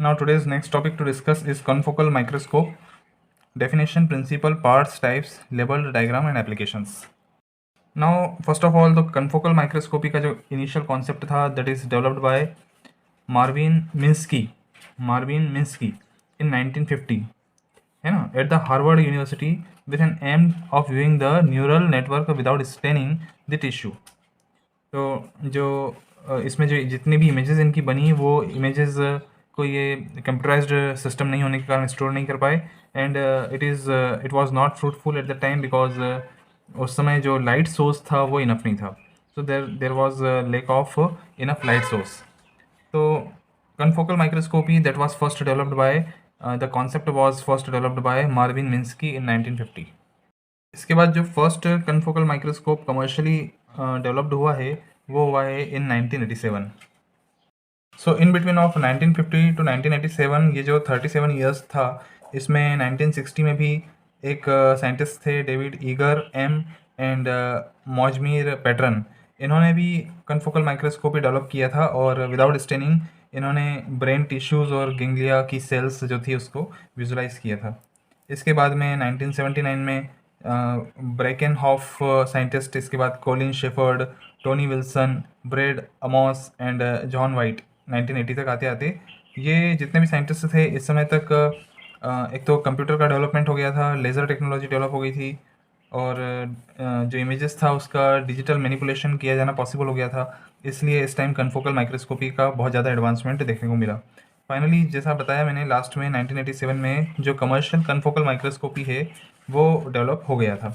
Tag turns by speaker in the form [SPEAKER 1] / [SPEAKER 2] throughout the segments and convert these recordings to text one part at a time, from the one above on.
[SPEAKER 1] Now today's next topic to discuss is confocal microscope. Definition, principle, parts, types, label, diagram and applications. Now first of all, the confocal microscopy का जो initial concept था, that is developed by Marvin Minsky in 1950, है ना, at the Harvard University with an aim of viewing the neural network without staining the tissue. तो जो इसमें जो जितनी भी इमेजेस इनकी बनी वो इमेजेस को ये कंप्यूटराइज्ड सिस्टम नहीं होने के कारण स्टोर नहीं कर पाए and it was not fruitful at the time because उस समय जो लाइट सोर्स था वो इनफ नहीं था. सो there was lack of enough light source. तो confocal microscopy that was first developed by the concept was first developed by Marvin Minsky in 1950. इसके बाद जो first confocal microscope commercially developed हुआ है वो हुआ है इन 1987. सो इन बिटवीन ऑफ 1950 टू 1987 ये जो 37 ईयर्स था, इसमें 1960 में भी एक साइंटिस्ट थे David Egger M and Mojmir Petran. इन्होंने भी कन्फोकल माइक्रोस्कोपी डेवलप किया था और विदाउट स्टेनिंग इन्होंने ब्रेन टिश्यूज़ और गेंगलिया की सेल्स जो थी उसको विजुलाइज किया था. इसके बाद में 1979 में ब्रेकेनहॉफ साइंटिस्ट, इसके बाद Colin Sheppard, Tony Wilson, Brad Amos and John White 1980 तक आते आते ये जितने भी साइंटिस्ट थे इस समय तक एक तो कंप्यूटर का डेवलपमेंट हो गया था, लेज़र टेक्नोलॉजी डेवलप हो गई थी और जो इमेजेस था उसका डिजिटल मैनिपुलेशन किया जाना पॉसिबल हो गया था. इसलिए इस टाइम कन्फोकल माइक्रोस्कोपी का बहुत ज़्यादा एडवांसमेंट देखने को मिला. फाइनली जैसा बताया मैंने लास्ट में 1987 में जो कमर्शियल कन्फोकल माइक्रोस्कोपी है वो डेवलप हो गया था.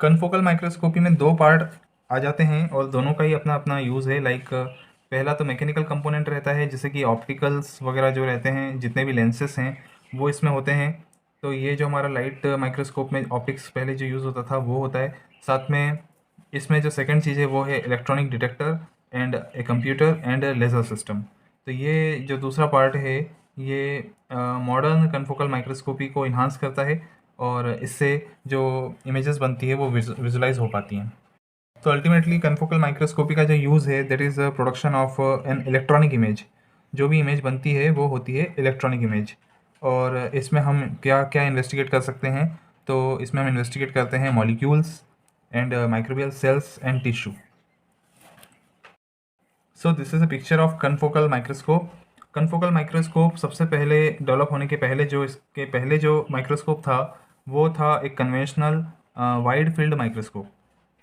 [SPEAKER 1] कन्फोकल माइक्रोस्कोपी में दो पार्ट आ जाते हैं और दोनों का ही अपना अपना यूज़ है. लाइक पहला तो मैकेनिकल कंपोनेंट रहता है, जैसे कि ऑप्टिकल्स वगैरह जो रहते हैं, जितने भी लेंसेस हैं वो इसमें होते हैं. तो ये जो हमारा लाइट माइक्रोस्कोप में ऑप्टिक्स पहले जो यूज़ होता था वो होता है. साथ में इसमें जो सेकंड चीज़ है वो है electronic detector and a computer and laser system. तो ये जो दूसरा पार्ट है ये मॉडर्न कन्फोकल माइक्रोस्कोपी को इन्हांस करता है और इससे जो इमेजेस बनती है वो विजुलाइज हो पाती हैं. तो अल्टीमेटली कन्फोकल माइक्रोस्कोपी का जो यूज़ है that is production of an electronic image. जो भी इमेज बनती है वो होती है इलेक्ट्रॉनिक इमेज. और इसमें हम क्या क्या इन्वेस्टिगेट कर सकते हैं, तो इसमें हम इन्वेस्टिगेट करते हैं molecules and microbial cells and tissue. So this is a picture of confocal microscope. Confocal microscope सबसे पहले डेवलप होने के पहले जो इसके पहले जो माइक्रोस्कोप था वो था एक कन्वेंशनल वाइड फील्ड माइक्रोस्कोप,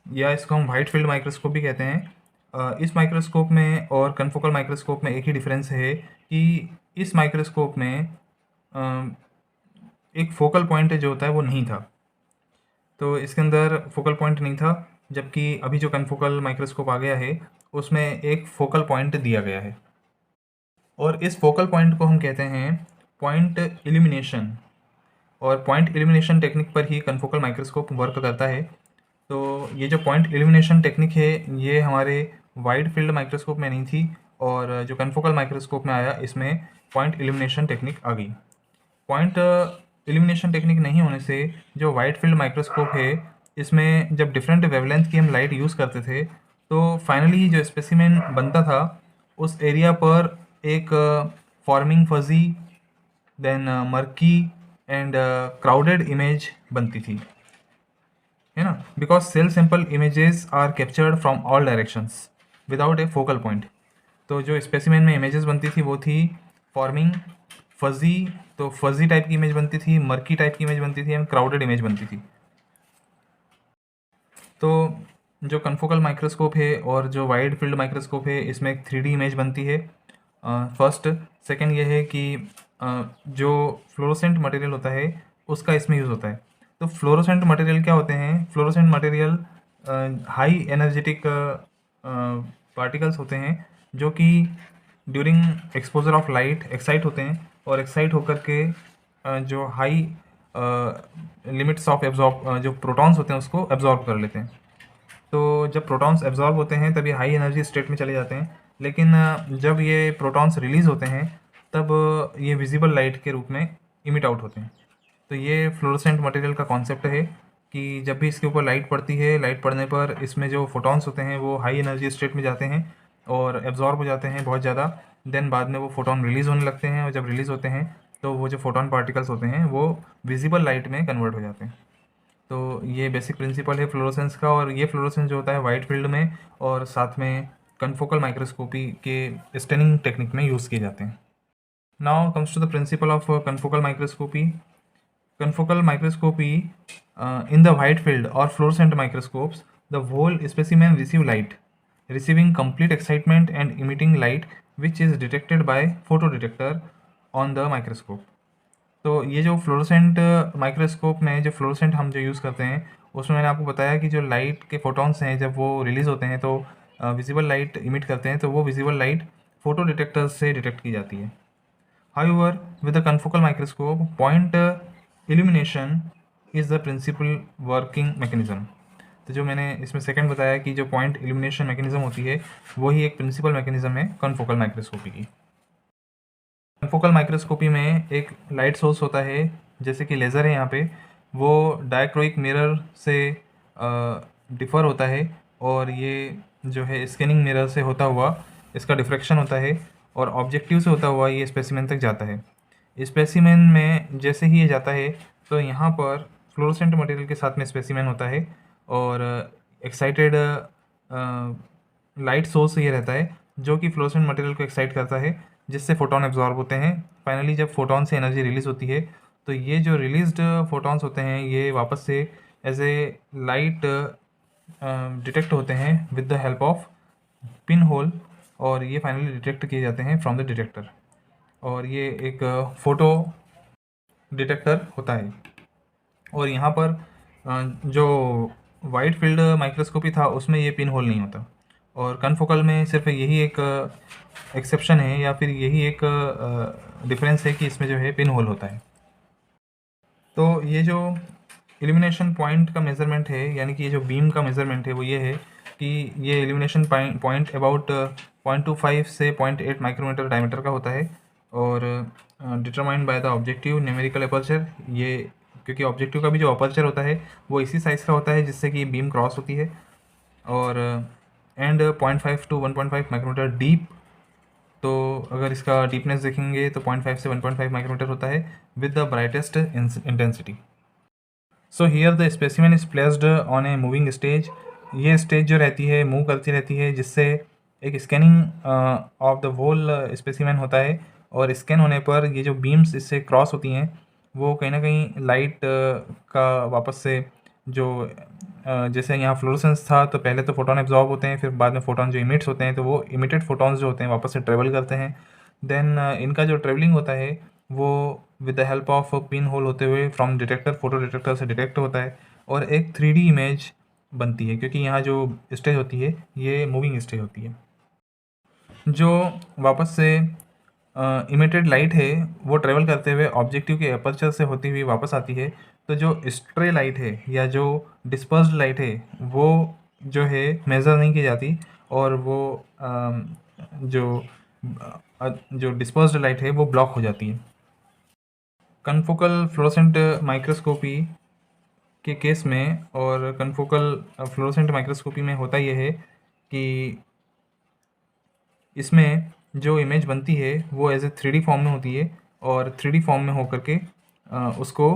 [SPEAKER 1] या इसको हम वाइड फील्ड माइक्रोस्कोप भी कहते हैं. इस माइक्रोस्कोप में और कन्फोकल माइक्रोस्कोप में एक ही डिफरेंस है कि इस माइक्रोस्कोप में एक फोकल पॉइंट जो होता है वो नहीं था. तो इसके अंदर फोकल पॉइंट नहीं था, जबकि अभी जो कन्फोकल माइक्रोस्कोप आ गया है उसमें एक फोकल पॉइंट दिया गया है. और इस फोकल पॉइंट को हम कहते हैं पॉइंट इल्यूमिनेशन. और पॉइंट इल्यूमिनेशन टेक्निक पर ही कन्फोकल माइक्रोस्कोप वर्क करता है. तो ये जो पॉइंट इल्यूमिनेशन टेक्निक है ये हमारे वाइड फील्ड माइक्रोस्कोप में नहीं थी और जो कन्फोकल माइक्रोस्कोप में आया इसमें पॉइंट इल्यूमिनेशन टेक्निक आ गई. पॉइंट इल्यूमिनेशन टेक्निक नहीं होने से जो वाइड फील्ड माइक्रोस्कोप है इसमें जब डिफरेंट वेवलेंथ की हम लाइट यूज़ करते थे तो फाइनली जो स्पेसिमेन बनता था उस एरिया पर एक forming fuzzy, then murky and crowded image बनती थी, है ना, because cell sample images are captured from all directions without a focal point. तो जो स्पेसिमेन में इमेजेस बनती थी वो थी फॉर्मिंग, फजी, तो फजी टाइप की इमेज बनती थी, मर्की टाइप की इमेज बनती थी एंड क्राउडेड इमेज बनती थी. तो जो कन्फोकल माइक्रोस्कोप है और जो वाइड फील्ड माइक्रोस्कोप है इसमें एक 3D इमेज बनती है. फर्स्ट. सेकंड ये है कि जो फ्लोरोसेंट मटेरियल होता है उसका इसमें यूज़ होता है. तो फ्लोरोसेंट मटेरियल क्या होते हैं? Fluorescent material high energetic particles होते हैं जो कि during exposure of light excite होते हैं और एक्साइट होकर के जो हाई लिमिट्स ऑफ एब्जॉर्ब जो प्रोटॉन्स होते हैं उसको एब्जॉर्ब कर लेते हैं. तो जब प्रोटॉन्स एब्जॉर्ब होते हैं तब ये हाई एनर्जी स्टेट में चले जाते हैं, लेकिन जब ये प्रोटॉन्स रिलीज़ होते हैं तब ये विजिबल लाइट के रूप में इमिट आउट होते हैं. तो ये फ्लोरोसेंट मटेरियल का कॉन्सेप्ट है कि जब भी इसके ऊपर लाइट पड़ती है, लाइट पड़ने पर इसमें जो फोटॉन्स होते हैं वो हाई एनर्जी स्टेट में जाते हैं और एब्जॉर्ब हो जाते हैं बहुत ज़्यादा देन बाद में वो फोटोन रिलीज़ होने लगते हैं, और जब रिलीज़ होते हैं तो वो जो फोटोन पार्टिकल्स होते हैं वो विजिबल लाइट में कन्वर्ट हो जाते हैं। तो ये बेसिक प्रिंसिपल है फ्लोरोसेंस का, और ये फ्लोरोसेंस जो होता है वाइट फील्ड में और साथ में कन्फोकल माइक्रोस्कोपी के स्टेनिंग टेक्निक में यूज़ किए जाते हैं। Now comes to the principle of confocal microscopy. Confocal microscopy, in the white field or fluorescent microscopes, the whole specimen receive light, receiving complete excitement and emitting light, which is detected by photodetector on the microscope. तो ये जो fluorescent microscope में जो fluorescent हम जो use करते हैं उसमें मैंने आपको बताया कि जो लाइट के फोटॉन्स हैं जब वो रिलीज़ होते हैं तो विजिबल लाइट इमिट करते हैं, तो वो विजिबल लाइट फोटो डिटेक्टर्स से डिटेक्ट की जाती है. However, with the confocal microscope, point illumination is the principal working mechanism. तो जो मैंने इसमें सेकंड बताया कि जो पॉइंट इल्यूमिनेशन मैकेनिज्म होती है वही एक प्रिंसिपल मैकेनिज्म है कन्फोकल माइक्रोस्कोपी की. कन्फोकल माइक्रोस्कोपी में एक लाइट सोर्स होता है, जैसे कि लेज़र है यहाँ पे, वो डायक्रोइक मिरर से डिफ़र होता है, और ये जो है स्कैनिंग मिरर से होता हुआ इसका डिफ्रेक्शन होता है, और ऑब्जेक्टिव से होता हुआ ये स्पेसिमेन तक जाता है. स्पेसिमेन में जैसे ही ये जाता है तो यहाँ पर फ्लोरोसेंट मटेरियल के साथ में स्पेसिमेन होता है, और एक्साइटेड लाइट सोर्स ये रहता है जो कि फ्लोरोसेंट मटेरियल को एक्साइट करता है, जिससे फोटोन एब्जॉर्ब होते हैं. फाइनली जब फोटोन से एनर्जी रिलीज़ होती है तो ये जो रिलीज्ड फोटॉन्स होते हैं ये वापस से एज ए लाइट डिटेक्ट होते हैं with the help of pin hole, और ये फाइनली डिटेक्ट किए जाते हैं फ्रॉम द डिटेक्टर, और ये एक फोटो डिटेक्टर होता है. और यहाँ पर जो वाइट फील्ड माइक्रोस्कोपी था उसमें ये पिन होल नहीं होता, और कन्फोकल में सिर्फ यही एक एक्सेप्शन है, या फिर यही एक डिफरेंस है कि इसमें जो है पिन होल होता है. तो ये जो इल्यूमिनेशन पॉइंट का मेज़रमेंट है, यानी कि ये जो बीम का मेज़रमेंट है वो ये है कि ये इल्यूमिनेशन पॉइंट अबाउट 0.25 से 0.8 माइक्रोमीटर डायमीटर का होता है, और determined by the objective numerical aperture. ये क्योंकि ऑब्जेक्टिव का भी जो अपर्चर होता है वो इसी साइज़ का होता है जिससे कि बीम क्रॉस होती है, और एंड 0.5 to 1.5 माइक्रोमीटर डीप. तो अगर इसका डीपनेस देखेंगे तो 0.5 से 1.5 माइक्रोमीटर होता है with the brightest intensity. So here the specimen is placed on a moving stage. ये स्टेज जो रहती है मूव करती रहती है, जिससे एक scanning of the whole specimen होता है, और स्कैन होने पर ये जो बीम्स इससे क्रॉस होती हैं वो कहीं ना कहीं लाइट का वापस से जो जैसे यहाँ फ्लोरोसेंस था तो पहले तो फोटोन एब्जॉर्ब होते हैं, फिर बाद में फोटोन जो इमिट्स होते हैं तो वो इमिटेड फोटॉन्स जो होते हैं वापस से ट्रेवल करते हैं. देन इनका जो ट्रेवलिंग होता है वो with the help of pin hole होते हुए फ्रॉम डिटेक्टर फोटो डिटेक्टर से डिटेक्ट होता है, और एक 3D इमेज बनती है, क्योंकि यहाँ जो स्टेज होती है ये मूविंग स्टेज होती है. जो वापस से इमिटेड लाइट है वो ट्रेवल करते हुए ऑब्जेक्टिव के अपर्चर से होती हुई वापस आती है. तो जो स्ट्रे लाइट है या जो डिस्पर्स्ड लाइट है वो जो है मेज़र नहीं की जाती, और वो जो डिस्पर्स्ड लाइट है वो ब्लॉक हो जाती है. कन्फोकल फ्लोरोसेंट माइक्रोस्कोपी के केस में और कन्फोकल फ्लोरोसेंट माइक्रोस्कोपी में होता यह है कि इसमें जो इमेज बनती है वो एज ए 3D फॉर्म में होती है, और 3D फॉर्म में होकर के उसको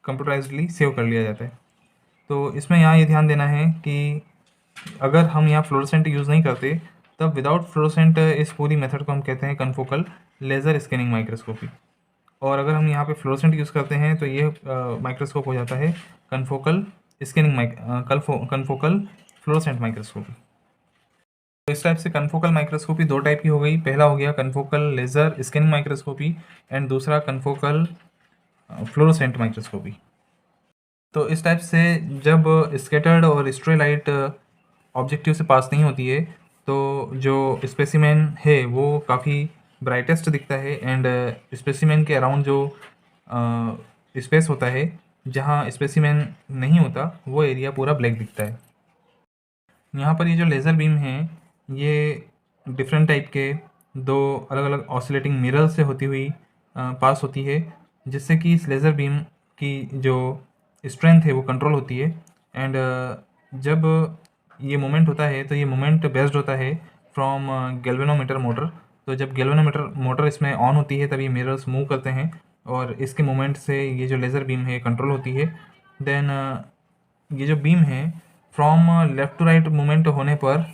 [SPEAKER 1] कंप्यूटराइज्डली सेव कर लिया जाता है. तो इसमें यहाँ ये ध्यान देना है कि अगर हम यहाँ फ्लोरोसेंट यूज़ नहीं करते तब विदाउट फ्लोरोसेंट इस पूरी मेथड को हम कहते हैं कन्फोकल लेज़र स्कैनिंग माइक्रोस्कोपी, और अगर हम यहाँ पे फ्लोरोसेंट यूज़ करते हैं तो ये माइक्रोस्कोप हो जाता है confocal scanning confocal fluorescent microscopy. तो इस टाइप से कन्फोकल माइक्रोस्कोपी दो टाइप की हो गई. पहला हो गया confocal laser scanning microscopy, and दूसरा कन्फोकल फ्लोरोसेंट माइक्रोस्कोपी. तो इस टाइप से जब स्कैटर्ड और स्ट्रे लाइट ऑब्जेक्टिव से पास नहीं होती है तो जो स्पेसिमेन है वो काफ़ी ब्राइटेस्ट दिखता है, एंड स्पेसिमेन के अराउंड जो स्पेस होता है जहाँ स्पेसिमेन नहीं होता वो एरिया पूरा ब्लैक दिखता है. यहाँ पर ये जो लेज़र बीम है ये डिफरेंट टाइप के दो अलग अलग ऑसिलेटिंग मिरर से होती हुई पास होती है, जिससे कि इस लेज़र बीम की जो स्ट्रेंथ है वो कंट्रोल होती है. एंड जब ये मोमेंट होता है तो ये मोमेंट बेस्ड होता है फ्रॉम गैल्वेनोमीटर मोटर. तो जब गैल्वेनोमीटर मोटर इसमें ऑन होती है तब ये मिरर्स मूव करते हैं और इसके मूवमेंट से ये जो लेज़र बीम है कंट्रोल होती है। देन ये जो बीम है from left to right movement होने पर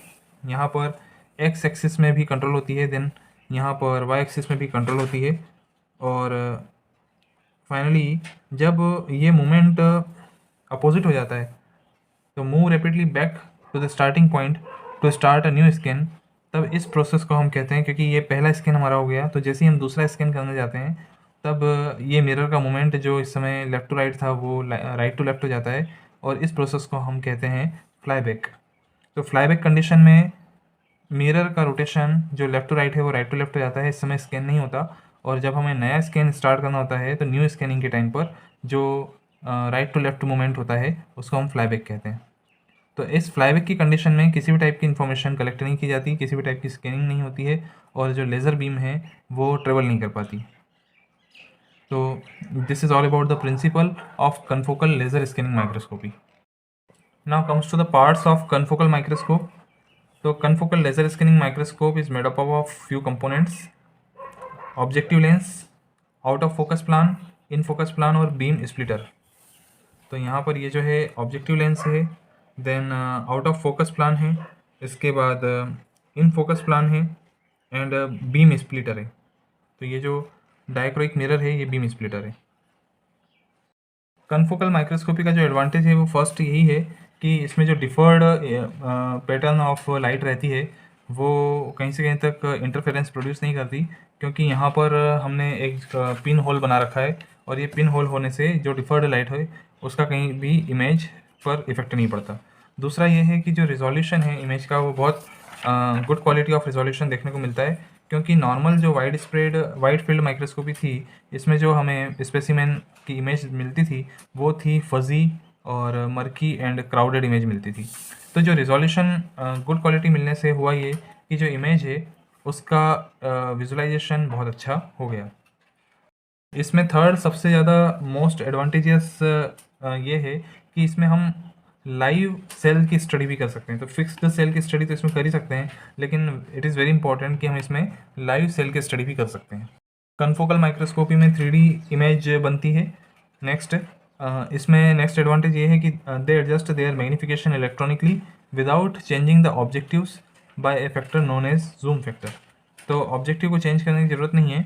[SPEAKER 1] यहाँ पर एक्स एक्सिस में भी कंट्रोल होती है, देन यहाँ पर वाई एक्सिस में भी कंट्रोल होती है। और फाइनली जब ये मूवमेंट अपोजिट हो जाता है तो move rapidly back to the starting point to start a new scan, तब इस प्रोसेस को हम कहते हैं, क्योंकि ये पहला स्कैन हमारा हो गया तो जैसे ही हम दूसरा स्कैन करने जाते हैं तब ये मिरर का मूवमेंट जो इस समय लेफ़्ट टू राइट था वो राइट टू लेफ़्ट हो जाता है और इस प्रोसेस को हम कहते हैं फ्लाईबैक। तो फ्लाईबैक कंडीशन में मिरर का रोटेशन जो लेफ़्ट टू राइट है वो राइट टू लेफ़्ट हो जाता है, इस समय स्कैन नहीं होता। और जब हमें नया स्कैन स्टार्ट करना होता है तो न्यू स्कैनिंग के टाइम पर जो राइट टू लेफ़्ट मूवमेंट होता है उसको हम फ्लाईबैक कहते हैं। तो इस फ्लाईबैक की कंडीशन में किसी भी टाइप की इन्फॉर्मेशन कलेक्ट नहीं की जाती, किसी भी टाइप की स्कैनिंग नहीं होती है और जो लेज़र बीम है वो ट्रेवल नहीं कर पाती। तो this is all about the principle of confocal laser scanning microscopy. Now comes to the parts of confocal microscope. तो confocal laser scanning microscope is made up of few components: objective lens, out of focus plane, in focus plane और beam splitter. तो यहाँ पर ये जो है objective lens है, then out of focus plane है, इसके बाद इन फोकस प्लान है एंड बीम स्प्लिटर है। तो ये जो डायक्रोइक मिरर है ये बीम स्प्लिटर है। कन्फोकल माइक्रोस्कोपी का जो एडवांटेज है वो फर्स्ट यही है कि इसमें जो डिफर्ड पैटर्न ऑफ लाइट रहती है वो कहीं से कहीं तक इंटरफेरेंस प्रोड्यूस नहीं करती, क्योंकि यहाँ पर हमने एक पिन होल बना रखा है और ये पिन होल होने से जो डिफर्ड लाइट है उसका कहीं भी इमेज पर इफेक्ट नहीं पड़ता। दूसरा ये है कि जो रिजोल्यूशन है इमेज का वो बहुत गुड क्वालिटी ऑफ रिजोल्यूशन देखने को मिलता है, क्योंकि नॉर्मल जो वाइड फील्ड माइक्रोस्कोपी थी इसमें जो हमें स्पेसिमेन की इमेज मिलती थी वो थी फजी और मर्की एंड क्राउडेड इमेज मिलती थी। तो जो रिजोल्यूशन गुड क्वालिटी मिलने से हुआ ये कि जो इमेज है उसका विजुलाइजेशन बहुत अच्छा हो गया। इसमें थर्ड सबसे ज़्यादा मोस्ट एडवांटेजियस ये है कि इसमें हम लाइव सेल की स्टडी भी कर सकते हैं। तो फिक्स्ड सेल की स्टडी तो इसमें कर ही सकते हैं, लेकिन इट इज़ वेरी इंपॉर्टेंट कि हम इसमें लाइव सेल की स्टडी भी कर सकते हैं। कन्फोकल माइक्रोस्कोपी में 3D इमेज बनती है। नेक्स्ट इसमें नेक्स्ट एडवांटेज ये है कि they adjust their magnification electronically without changing the objectives by a factor known as zoom factor. तो ऑब्जेक्टिव को चेंज करने की ज़रूरत नहीं है,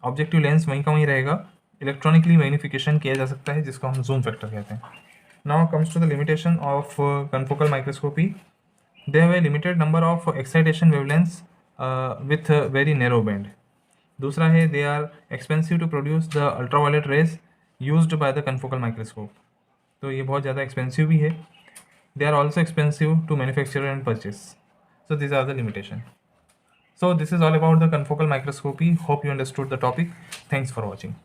[SPEAKER 1] ऑब्जेक्टिव लेंस वहीं का वहीं रहेगा, इलेक्ट्रॉनिकली मैग्नीफिकेशन किया जा सकता है जिसको हम जूम फैक्टर कहते हैं। Now comes to the limitation of confocal microscopy. They have a limited number of excitation wavelengths with a very narrow band. दूसरा है they are expensive to produce the ultraviolet rays used by the confocal microscope. तो ये बहुत ज़्यादा expensive भी है. They are also expensive to manufacture and purchase. So these are the limitation. So this is all about the confocal microscopy. Hope you understood the topic. Thanks for watching.